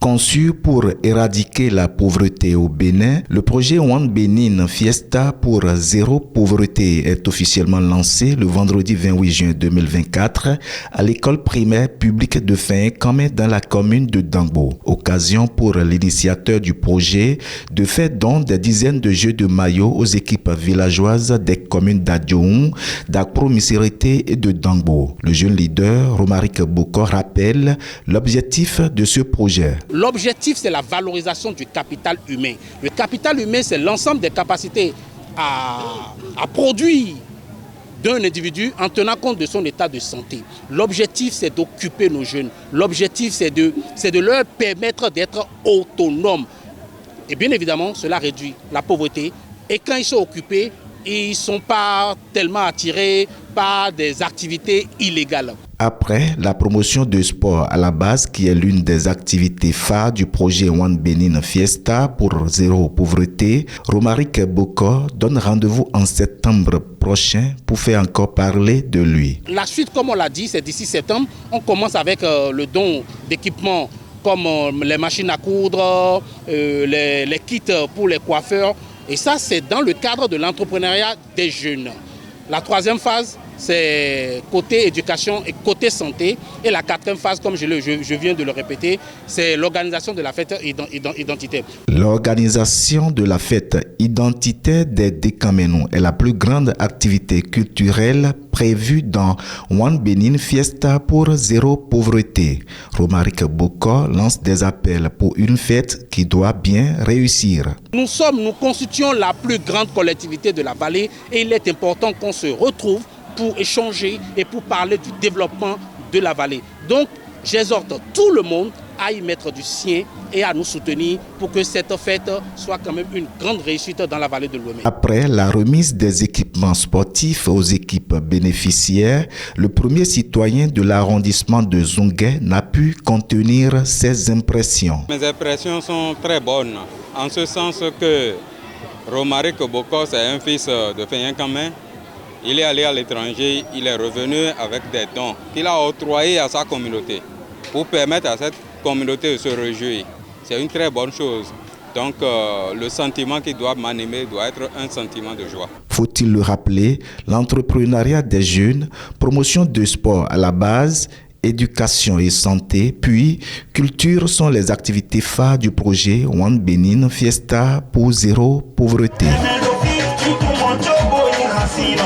Conçu pour éradiquer la pauvreté au Bénin, le projet One Benin Fiesta pour zéro pauvreté est officiellement lancé le vendredi 28 juin 2024 à l'école primaire publique de Finhé-Kamé dans la commune de Dangbo. Occasion pour l'initiateur du projet de faire don des dizaines de jeux de maillots aux équipes villageoises des communes d'Adjoum, d'Akpro-Missirité et de Dangbo. Le jeune leader, Romaric Boko, rappelle l'objectif de ce projet. L'objectif, c'est la valorisation du capital humain. Le capital humain, c'est l'ensemble des capacités à produire d'un individu en tenant compte de son état de santé. L'objectif, c'est d'occuper nos jeunes. L'objectif, c'est de leur permettre d'être autonomes. Et bien évidemment, cela réduit la pauvreté. Et quand ils sont occupés, ils ne sont pas tellement attirés par des activités illégales. Après la promotion de sport à la base, qui est l'une des activités phares du projet One Benin Fiesta pour zéro pauvreté, Romaric Boko donne rendez-vous en septembre prochain pour faire encore parler de lui. La suite, comme on l'a dit, c'est d'ici septembre. On commence avec le don d'équipements comme les machines à coudre, les kits pour les coiffeurs. Et ça, c'est dans le cadre de l'entrepreneuriat des jeunes. La troisième phase, c'est côté éducation et côté santé. Et la quatrième phase, comme je viens de le répéter, c'est l'organisation de la fête identitaire. L'organisation de la fête identitaire des Décaménous est la plus grande activité culturelle prévue dans One Benin Fiesta pour zéro pauvreté. Romaric Boko lance des appels pour une fête qui doit bien réussir. Nous constituons la plus grande collectivité de la vallée et il est important qu'on se retrouve pour échanger et pour parler du développement de la vallée. Donc, j'exhorte tout le monde à y mettre du sien et à nous soutenir pour que cette fête soit quand même une grande réussite dans la vallée de l'Ouémé. Après la remise des équipements sportifs aux équipes bénéficiaires, le premier citoyen de l'arrondissement de Zungué n'a pu contenir ses impressions. Mes impressions sont très bonnes, en ce sens que Romaric Boko, c'est un fils de Finhé-Kamé. Il est allé à l'étranger, il est revenu avec des dons qu'il a octroyés à sa communauté pour permettre à cette communauté de se réjouir. C'est une très bonne chose. Donc le sentiment qui doit m'animer doit être un sentiment de joie. Faut-il le rappeler, l'entrepreneuriat des jeunes, promotion de sport à la base, éducation et santé, puis culture sont les activités phares du projet One Benin Fiesta pour zéro pauvreté. Sino,